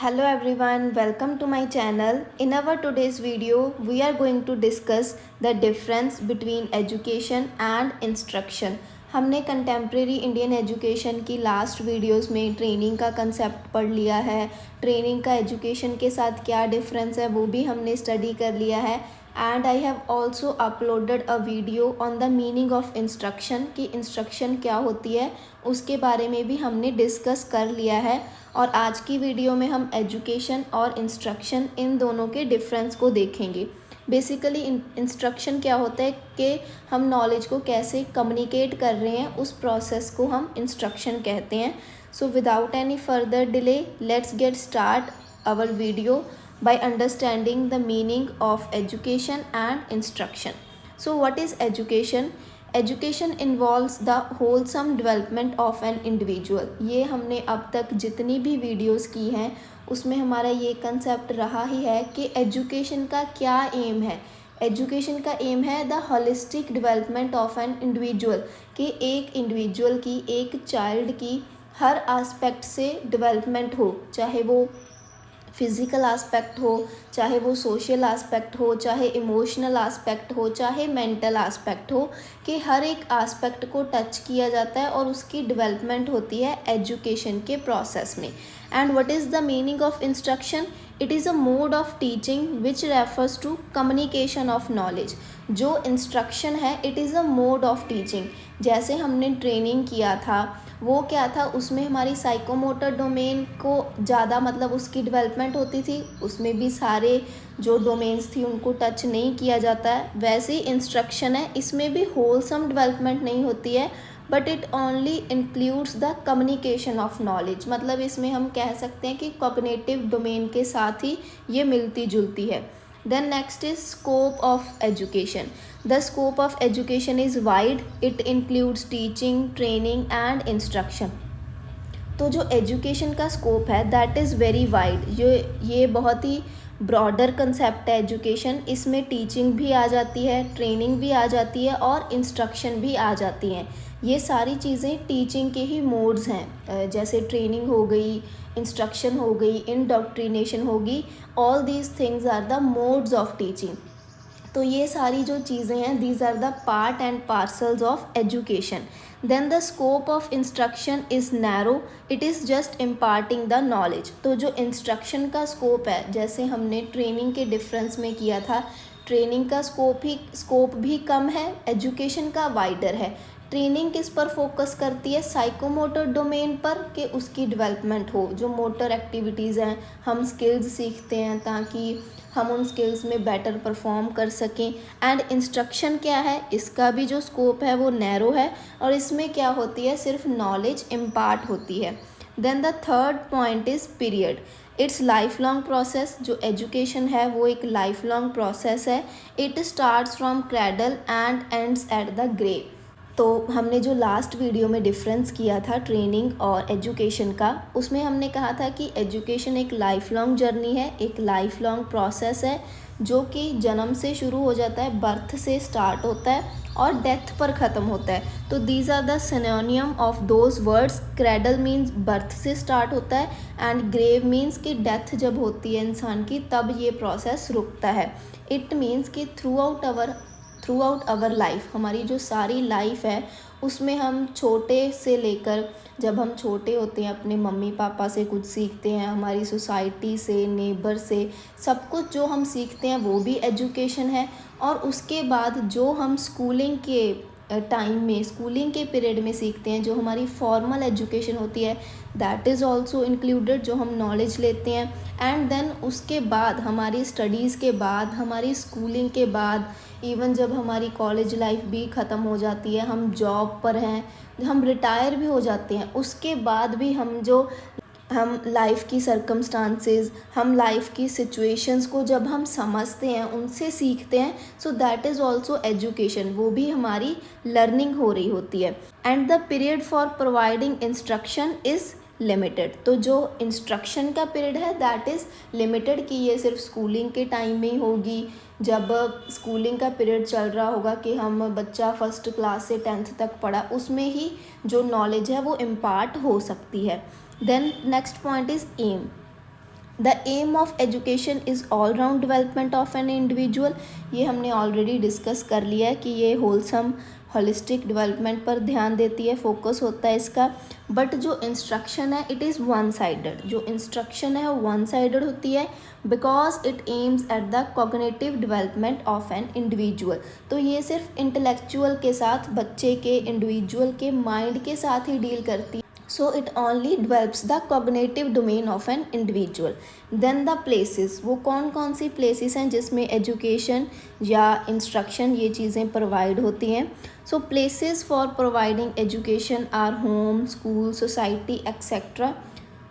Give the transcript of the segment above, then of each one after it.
Hello everyone, welcome to my channel. In our today's video, we are going to discuss the difference between education and instruction. हमने contemporary Indian education की last videos में training का concept पढ़ लिया है. Training का education के साथ क्या डिफरेंस है वो भी हमने स्टडी कर लिया है. And I have also uploaded a video on the meaning of instruction कि इंस्ट्रक्शन क्या होती है उसके बारे में भी हमने डिस्कस कर लिया है. और आज की वीडियो में हम एजुकेशन और इंस्ट्रक्शन इन दोनों के डिफरेंस को देखेंगे. बेसिकली इंस्ट्रक्शन क्या होता है कि हम नॉलेज को कैसे कम्युनिकेट कर रहे हैं उस प्रोसेस को हम इंस्ट्रक्शन कहते हैं. So without any further delay let's get start our video by understanding the meaning of education and instruction. So what is education? Education involves the wholesome development of an individual. ये हमने अब तक जितनी भी videos की हैं उसमें हमारा ये कंसेप्ट रहा ही है कि एजुकेशन का क्या एम है. एजुकेशन का एम है the holistic development of an individual कि एक इंडिविजुअल की एक चाइल्ड की हर आस्पेक्ट से डेवलपमेंट हो, चाहे वो फिज़िकल आस्पेक्ट हो, चाहे वो सोशल आस्पेक्ट हो, चाहे इमोशनल आस्पेक्ट हो, चाहे मेंटल आस्पेक्ट हो, कि हर एक आस्पेक्ट को टच किया जाता है और उसकी डेवलपमेंट होती है एजुकेशन के प्रोसेस में. And what is the meaning of instruction? It is a mode of teaching which refers to communication of knowledge. जो इंस्ट्रक्शन है it is a mode of teaching. जैसे हमने ट्रेनिंग किया था वो क्या था, उसमें हमारी साइकोमोटर डोमेन को ज़्यादा मतलब उसकी डेवलपमेंट होती थी, उसमें भी सारे जो डोमेन्स थी उनको टच नहीं किया जाता है. वैसे ही इंस्ट्रक्शन है, इसमें भी होलसम डेवलपमेंट नहीं होती है but it only includes the communication of knowledge. मतलब इसमें हम कह सकते हैं कि कॉग्निटिव डोमेन के साथ ही ये मिलती जुलती है. Then next is scope of education. The scope of education is wide. It includes teaching, training and instruction. तो जो एजुकेशन का स्कोप है दैट इज़ वेरी वाइड. ये बहुत ही ब्रॉडर कंसेप्ट है एजुकेशन. इसमें टीचिंग भी आ जाती है, ट्रेनिंग भी आ जाती है और इंस्ट्रक्शन भी आ जाती हैं. ये सारी चीज़ें टीचिंग के ही मोड्स हैं. जैसे ट्रेनिंग हो गई, इंस्ट्रक्शन हो गई, इंडोक्ट्रिनेशन होगी. All these things are the modes of teaching. तो ये सारी जो चीज़ें हैं these are the part and parcels of education. Then the scope of instruction is narrow. It is just imparting the knowledge. तो जो इंस्ट्रक्शन का स्कोप है, जैसे हमने ट्रेनिंग के डिफरेंस में किया था, ट्रेनिंग का स्कोप भी कम है, एजुकेशन का वाइडर है. ट्रेनिंग किस पर फोकस करती है? साइकोमोटर डोमेन पर, कि उसकी डेवलपमेंट हो. जो मोटर एक्टिविटीज़ हैं, हम स्किल्स सीखते हैं ताकि हम उन स्किल्स में बेटर परफॉर्म कर सकें. एंड इंस्ट्रक्शन क्या है, इसका भी जो स्कोप है वो नैरो है और इसमें क्या होती है, सिर्फ नॉलेज इम्पार्ट होती है. Then the third point is period. It's life long process. जो एजुकेशन है वो एक लाइफ लॉन्ग प्रोसेस है. It starts from cradle and ends at the grave. तो हमने जो लास्ट वीडियो में डिफरेंस किया था ट्रेनिंग और एजुकेशन का, उसमें हमने कहा था कि एजुकेशन एक लाइफ लॉन्ग जर्नी है, एक लाइफ लॉन्ग प्रोसेस है जो कि जन्म से शुरू हो जाता है, बर्थ से स्टार्ट होता है और डेथ पर ख़त्म होता है. तो these are the synonym of those words. Cradle means birth से स्टार्ट होता है एंड ग्रेव मीन्स कि डेथ जब होती है इंसान की तब ये प्रोसेस रुकता है. इट मीन्स कि थ्रू आउट आवर लाइफ, हमारी जो सारी लाइफ है उसमें हम छोटे से लेकर, जब हम छोटे होते हैं अपने मम्मी पापा से कुछ सीखते हैं, हमारी सोसाइटी से, नेबर से, सब कुछ जो हम सीखते हैं वो भी एजुकेशन है. और उसके बाद जो हम स्कूलिंग के टाइम में, स्कूलिंग के पीरियड में सीखते हैं, जो हमारी फॉर्मल एजुकेशन होती है दैट इज़ ऑल्सो इंक्लूडेड, जो हम नॉलेज लेते हैं. एंड देन उसके बाद हमारी स्टडीज़ के बाद, हमारी स्कूलिंग के बाद, इवन जब हमारी कॉलेज लाइफ भी ख़त्म हो जाती है, हम जॉब पर हैं, हम रिटायर भी हो जाते हैं, उसके बाद भी हम लाइफ की सर्कमस्टांसेस, हम लाइफ की सिचुएशंस को जब हम समझते हैं, उनसे सीखते हैं, so that is also education. वो भी हमारी लर्निंग हो रही होती है. And the period for providing instruction is limited. तो जो इंस्ट्रक्शन का पीरियड है दैट इज़ लिमिटेड, कि ये सिर्फ स्कूलिंग के टाइम में ही होगी, जब स्कूलिंग का पीरियड चल रहा होगा कि हम बच्चा फर्स्ट क्लास से 10th तक पढ़ा, उसमें ही जो नॉलेज है वो इम्पार्ट हो सकती है. Then next point is aim. The aim of education is all round development of an individual, ये हमने ऑलरेडी डिस्कस कर लिया है कि ये होलसम होलिस्टिक डेवलपमेंट पर ध्यान देती है, फोकस होता है इसका। बट जो इंस्ट्रक्शन है इट इज़ वन साइडेड, जो इंस्ट्रक्शन है वो वन साइडेड होती है because it aims at the cognitive development of an individual. तो ये सिर्फ इंटेलेक्चुअल के साथ, बच्चे के, इंडिविजुअल के माइंड के साथ ही डील करती है। So it only develops the cognitive domain of an individual. Then the places, वो कौन कौन सी places हैं जिसमें education या instruction ये चीज़ें provide होती हैं। So places for providing education are home, school, society, etc.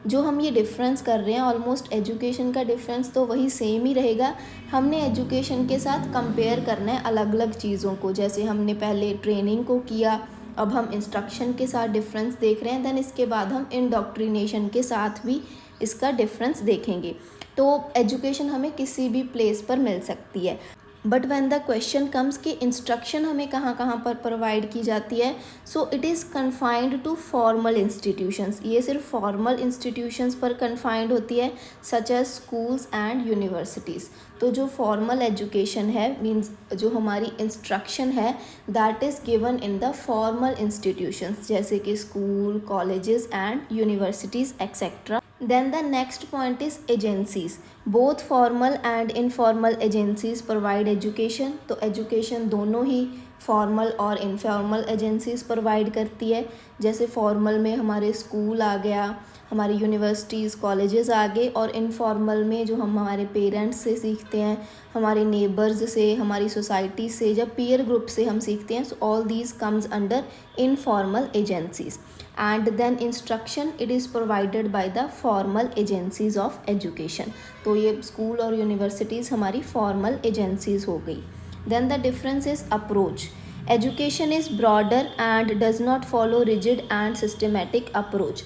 जो हम ये डिफरेंस कर रहे हैं, ऑलमोस्ट एजुकेशन का डिफरेंस तो वही सेम ही रहेगा। हमने एजुकेशन के साथ कंपेयर करना है अलग अलग चीज़ों को, जैसे हमने पहले ट्रेनिंग को किया, अब हम इंस्ट्रक्शन के साथ डिफरेंस देख रहे हैं, देन इसके बाद हम इंडोक्ट्रिनेशन के साथ भी इसका डिफरेंस देखेंगे। तो एजुकेशन हमें किसी भी प्लेस पर मिल सकती है, but when the question comes कि इंस्ट्रक्शन हमें कहाँ कहाँ पर प्रोवाइड की जाती है, so it is confined to formal institutions, ये सिर्फ फॉर्मल इंस्टीट्यूशंस पर कन्फाइंड होती है, such as schools and universities. तो जो फॉर्मल एजुकेशन है मीन्स जो हमारी इंस्ट्रक्शन है that is given in the formal institutions, जैसे कि school, colleges and universities etcetera. Then the next point is agencies. Both formal and informal agencies provide education. तो education दोनों ही फॉर्मल और informal agencies provide करती है। जैसे formal में हमारे स्कूल आ गया, हमारी यूनिवर्सिटीज़, कॉलेजेस आ गए, और इनफॉर्मल में जो हम हमारे पेरेंट्स से सीखते हैं, हमारे नेबर्स से, हमारी सोसाइटी से, जब पीयर ग्रुप से हम सीखते हैं, so all these comes under informal agencies. And then instruction it is provided by the formal agencies of education. तो ये स्कूल और यूनिवर्सिटीज़ हमारी फॉर्मल एजेंसीज़ हो गई। Then the difference is approach. Education is broader and does not follow rigid and systematic approach.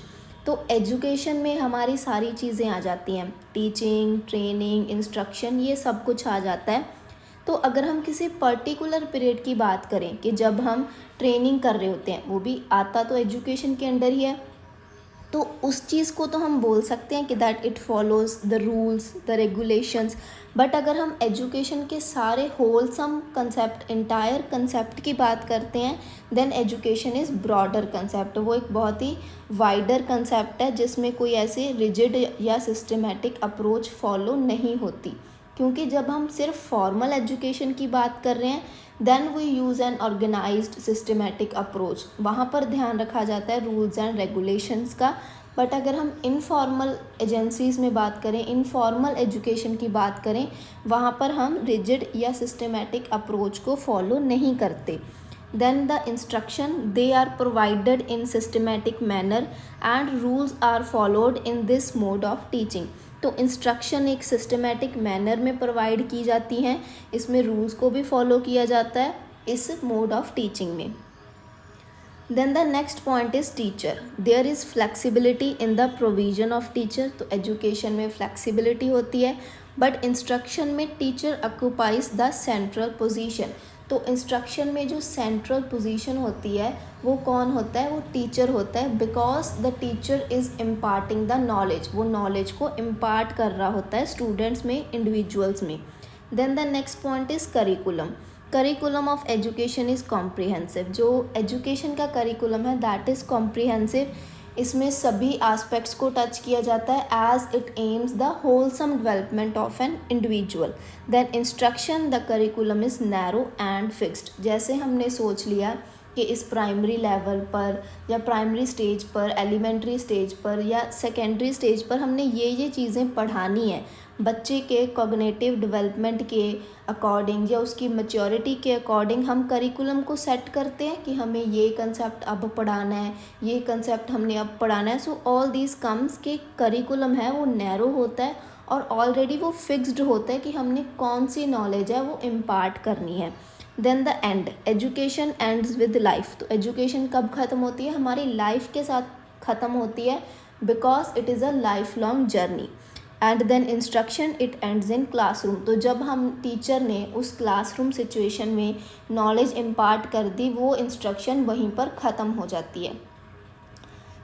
तो education में हमारी सारी चीज़ें आ जाती हैं, टीचिंग, ट्रेनिंग, इंस्ट्रक्शन, ये सब कुछ आ जाता है। तो अगर हम किसी पर्टिकुलर पीरियड की बात करें कि जब हम ट्रेनिंग कर रहे होते हैं, वो भी आता तो एजुकेशन के अंडर ही है, तो उस चीज़ को तो हम बोल सकते हैं कि that it follows the rules, the regulations. But अगर हम एजुकेशन के सारे होलसम कंसेप्ट, इंटायर कंसेप्ट की बात करते हैं, then education is broader concept. वो एक बहुत ही वाइडर कंसेप्ट है जिसमें कोई ऐसे रिजिड या सिस्टमेटिक अप्रोच फॉलो नहीं होती, क्योंकि जब हम सिर्फ फॉर्मल एजुकेशन की बात कर रहे हैं then we use an organised systematic approach, वहाँ पर ध्यान रखा जाता है रूल्स एंड रेगुलेशंस का। बट अगर हम इनफॉर्मल एजेंसीज़ में बात करें, इनफॉर्मल एजुकेशन की बात करें, वहाँ पर हम रिजिड या सिस्टमेटिक अप्रोच को फॉलो नहीं करते। Then the instruction they are provided in systematic manner and rules are followed in this mode of teaching. तो इंस्ट्रक्शन एक सिस्टमेटिक मैनर में प्रोवाइड की जाती हैं, इसमें रूल्स को भी फॉलो किया जाता है इस मोड ऑफ टीचिंग में। Then the next point is teacher. There is flexibility in the provision of teacher. तो एजुकेशन में फ्लेक्सिबिलिटी होती है, बट इंस्ट्रक्शन में teacher occupies the central position. तो इंस्ट्रक्शन में जो सेंट्रल पोजीशन होती है वो कौन होता है, वो टीचर होता है, because the teacher is imparting the knowledge. वो नॉलेज को इम्पार्ट कर रहा होता है स्टूडेंट्स में, इंडिविजुअल्स में। Then the next point is curriculum. Curriculum of education is comprehensive. जो एजुकेशन का करिकुलम है दैट इज़ कॉम्प्रिहेंसिव। इसमें सभी एस्पेक्ट्स को टच किया जाता है as it aims the wholesome development of an individual. Then instruction the curriculum is narrow and fixed. जैसे हमने सोच लिया कि इस प्राइमरी लेवल पर या प्राइमरी स्टेज पर, एलिमेंट्री स्टेज पर या सेकेंडरी स्टेज पर हमने ये चीज़ें पढ़ानी है, बच्चे के कॉग्निटिव डेवलपमेंट के अकॉर्डिंग या उसकी मैच्योरिटी के अकॉर्डिंग हम करिकुलम को सेट करते हैं कि हमें ये कंसेप्ट अब पढ़ाना है, ये कंसेप्ट हमने अब पढ़ाना है। सो ऑल दीज कम्स के करिकुलम है वो नैरो होता है और ऑलरेडी वो फिक्स्ड होता है कि हमने कौन सी नॉलेज है वो इम्पार्ट करनी है। Then the end, education ends with life. तो एजुकेशन कब ख़त्म होती है, हमारी लाइफ के साथ ख़त्म होती है, because it is a life long journey. And then instruction it ends in classroom. तो जब हम टीचर ने उस क्लासरूम सिचुएशन में नॉलेज इम्पार्ट कर दी, वो इंस्ट्रक्शन वहीं पर ख़त्म हो जाती है।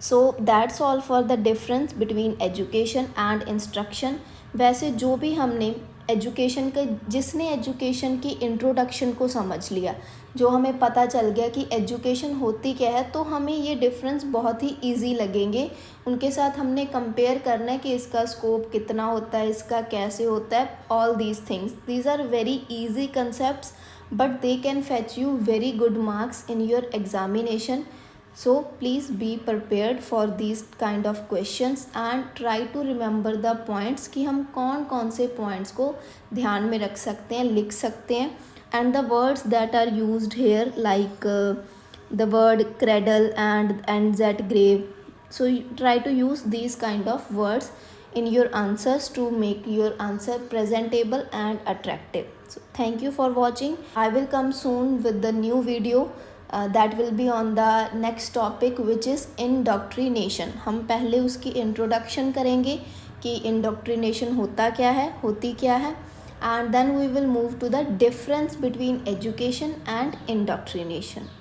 So that's all for the difference between education and instruction. वैसे जो भी हमने एजुकेशन का, जिसने एजुकेशन की इंट्रोडक्शन को समझ लिया, जो हमें पता चल गया कि एजुकेशन होती क्या है, तो हमें ये डिफरेंस बहुत ही इजी लगेंगे। उनके साथ हमने कंपेयर करना है कि इसका स्कोप कितना होता है, इसका कैसे होता है। All these things, these are very easy concepts, but they can fetch you very good marks in your examination. So please be prepared for these kind of questions and try to remember the points कि हम कौन कौन से points को ध्यान में रख सकते हैं, लिख सकते हैं। and the words that are used here like the word cradle and that grave, so you try to use these kind of words in your answers to make your answer presentable and attractive. So thank you for watching. I will come soon with the new video that will be on the next topic which is indoctrination. हम पहले उसकी introduction करेंगे कि indoctrination होता क्या है, होती क्या है, and then we will move to the difference between education and indoctrination.